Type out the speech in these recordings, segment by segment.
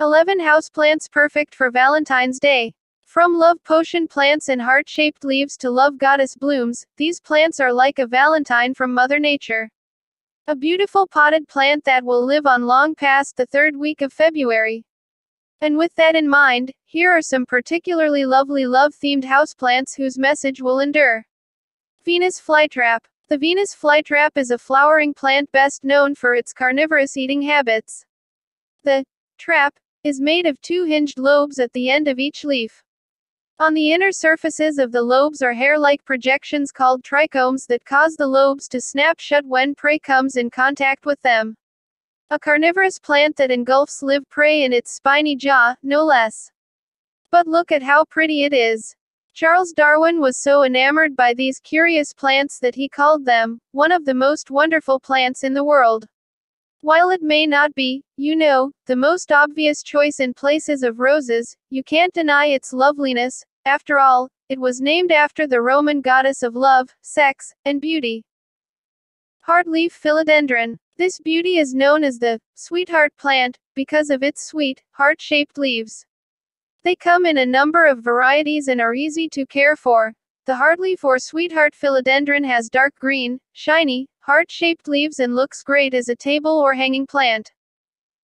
11 houseplants perfect for Valentine's Day. From love potion plants and heart-shaped leaves to love goddess blooms, these plants are like a valentine from Mother Nature. A beautiful potted plant that will live on long past the third week of February. And with that in mind, here are some particularly lovely love-themed houseplants whose message will endure. Venus flytrap. The Venus flytrap is a flowering plant best known for its carnivorous eating habits. The trap is made of two hinged lobes at the end of each leaf. On the inner surfaces of the lobes are hair-like projections called trichomes that cause the lobes to snap shut when prey comes in contact with them. A carnivorous plant that engulfs live prey in its spiny jaw, no less. But look at how pretty it is. Charles Darwin was so enamored by these curious plants that he called them one of the most wonderful plants in the world. While it may not be, the most obvious choice in places of roses, you can't deny its loveliness. After all, it was named after the Roman goddess of love, sex, and beauty. Heartleaf philodendron. This beauty is known as the sweetheart plant because of its sweet, heart-shaped leaves. They come in a number of varieties and are easy to care for. The heartleaf or sweetheart philodendron has dark green, shiny, heart-shaped leaves and looks great as a table or hanging plant.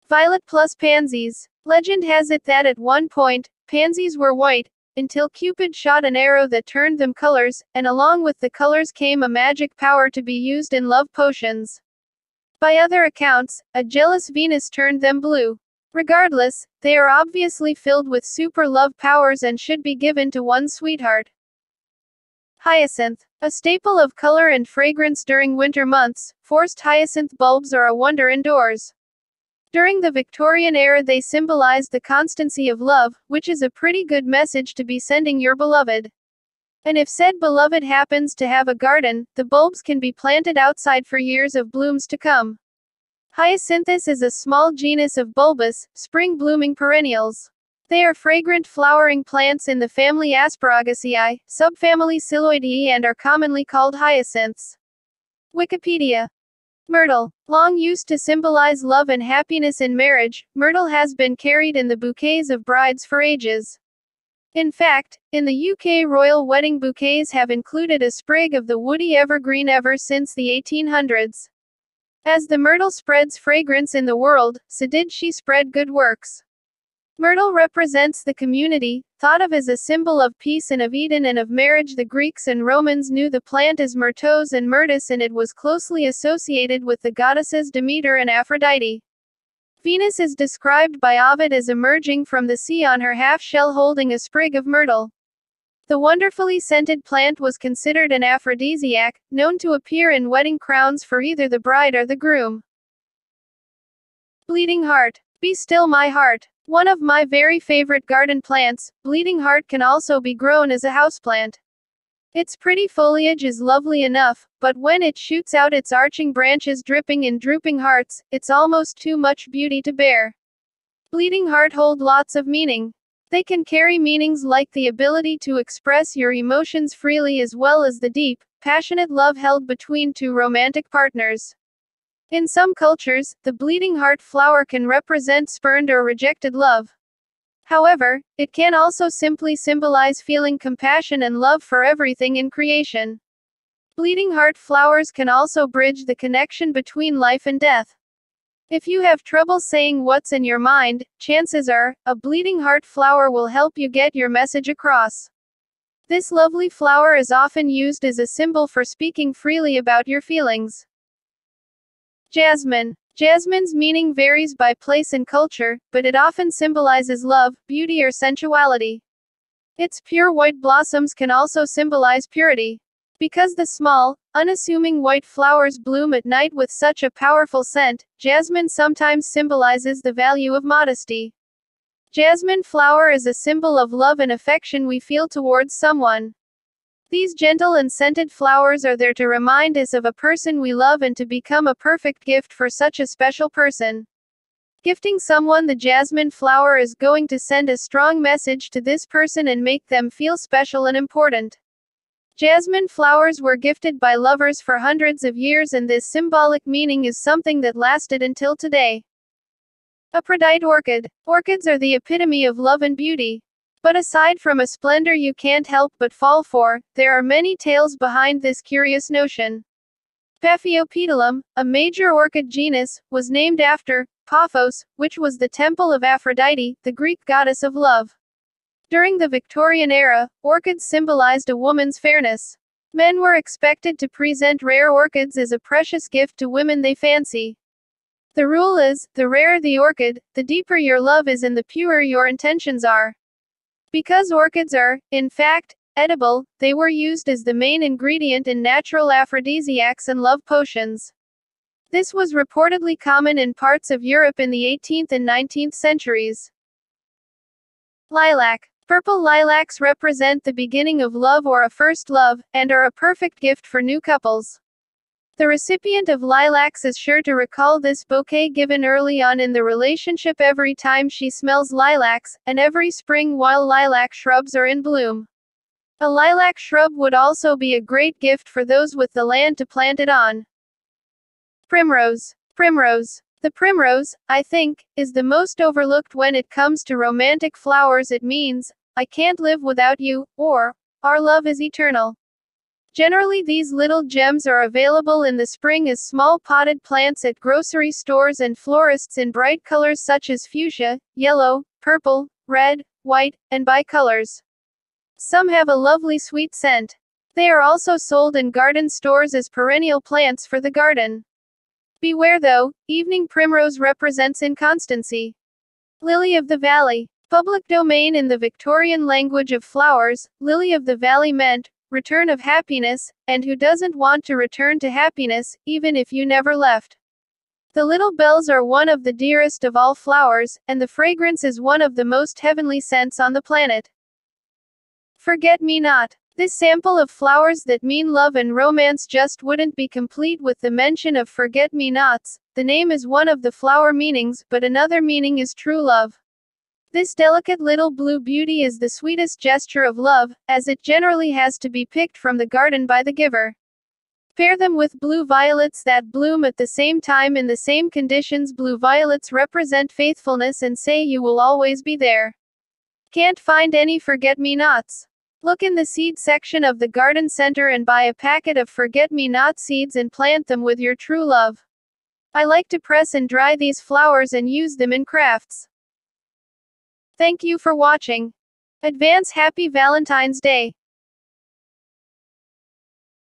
Violet plus pansies. Legend has it that at one point, pansies were white, until Cupid shot an arrow that turned them colors, and along with the colors came a magic power to be used in love potions. By other accounts, a jealous Venus turned them blue. Regardless, they are obviously filled with super love powers and should be given to one's sweetheart. Hyacinth. A staple of color and fragrance during winter months, forced hyacinth bulbs are a wonder indoors. During the Victorian era they symbolized the constancy of love, which is a pretty good message to be sending your beloved. And if said beloved happens to have a garden, the bulbs can be planted outside for years of blooms to come. Hyacinthus is a small genus of bulbous, spring-blooming perennials. They are fragrant flowering plants in the family Asparagaceae, subfamily Psylloideae, and are commonly called hyacinths. Wikipedia. Myrtle. Long used to symbolize love and happiness in marriage, myrtle has been carried in the bouquets of brides for ages. In fact, in the UK royal wedding bouquets have included a sprig of the woody evergreen ever since the 1800s. As the myrtle spreads fragrance in the world, so did she spread good works. Myrtle represents the community, thought of as a symbol of peace and of Eden and of marriage. The Greeks and Romans knew the plant as myrtos and myrtus, and it was closely associated with the goddesses Demeter and Aphrodite. Venus is described by Ovid as emerging from the sea on her half-shell holding a sprig of myrtle. The wonderfully scented plant was considered an aphrodisiac, known to appear in wedding crowns for either the bride or the groom. Bleeding heart. Be still my heart. One of my very favorite garden plants, bleeding heart can also be grown as a houseplant. Its pretty foliage is lovely enough, but when it shoots out its arching branches dripping in drooping hearts, it's almost too much beauty to bear. Bleeding heart hold lots of meaning. They can carry meanings like the ability to express your emotions freely as well as the deep, passionate love held between two romantic partners. In some cultures, the bleeding heart flower can represent spurned or rejected love. However, it can also simply symbolize feeling compassion and love for everything in creation. Bleeding heart flowers can also bridge the connection between life and death. If you have trouble saying what's in your mind, chances are, a bleeding heart flower will help you get your message across. This lovely flower is often used as a symbol for speaking freely about your feelings. Jasmine. Jasmine's meaning varies by place and culture, but it often symbolizes love, beauty, or sensuality. Its pure white blossoms can also symbolize purity. Because the small, unassuming white flowers bloom at night with such a powerful scent, jasmine sometimes symbolizes the value of modesty. Jasmine flower is a symbol of love and affection we feel towards someone. These gentle and scented flowers are there to remind us of a person we love and to become a perfect gift for such a special person. Gifting someone the jasmine flower is going to send a strong message to this person and make them feel special and important. Jasmine flowers were gifted by lovers for hundreds of years, and this symbolic meaning is something that lasted until today. Aphrodite orchid. Orchids are the epitome of love and beauty. But aside from a splendor you can't help but fall for, there are many tales behind this curious notion. Paphiopedilum, a major orchid genus, was named after Paphos, which was the temple of Aphrodite, the Greek goddess of love. During the Victorian era, orchids symbolized a woman's fairness. Men were expected to present rare orchids as a precious gift to women they fancy. The rule is, the rarer the orchid, the deeper your love is and the purer your intentions are. Because orchids are, in fact, edible, they were used as the main ingredient in natural aphrodisiacs and love potions. This was reportedly common in parts of Europe in the 18th and 19th centuries. Lilac. Purple lilacs represent the beginning of love or a first love, and are a perfect gift for new couples. The recipient of lilacs is sure to recall this bouquet given early on in the relationship every time she smells lilacs, and every spring while lilac shrubs are in bloom. A lilac shrub would also be a great gift for those with the land to plant it on. Primrose. Primrose. The primrose, I think, is the most overlooked when it comes to romantic flowers. It means, I can't live without you, or, our love is eternal. Generally these little gems are available in the spring as small potted plants at grocery stores and florists in bright colors such as fuchsia, yellow, purple, red, white, and bicolors. Some have a lovely sweet scent. They are also sold in garden stores as perennial plants for the garden. Beware though, evening primrose represents inconstancy. Lily of the Valley. Public domain in the Victorian language of flowers, lily of the valley meant, return of happiness, and who doesn't want to return to happiness, even if you never left? The little bells are one of the dearest of all flowers, and the fragrance is one of the most heavenly scents on the planet. Forget-me-not. This sample of flowers that mean love and romance just wouldn't be complete with the mention of forget-me-nots. The name is one of the flower meanings, but another meaning is true love. This delicate little blue beauty is the sweetest gesture of love, as it generally has to be picked from the garden by the giver. Pair them with blue violets that bloom at the same time in the same conditions. Blue violets represent faithfulness and say you will always be there. Can't find any forget-me-nots? Look in the seed section of the garden center and buy a packet of forget-me-not seeds and plant them with your true love. I like to press and dry these flowers and use them in crafts. Thank you for watching. Advance Happy Valentine's Day.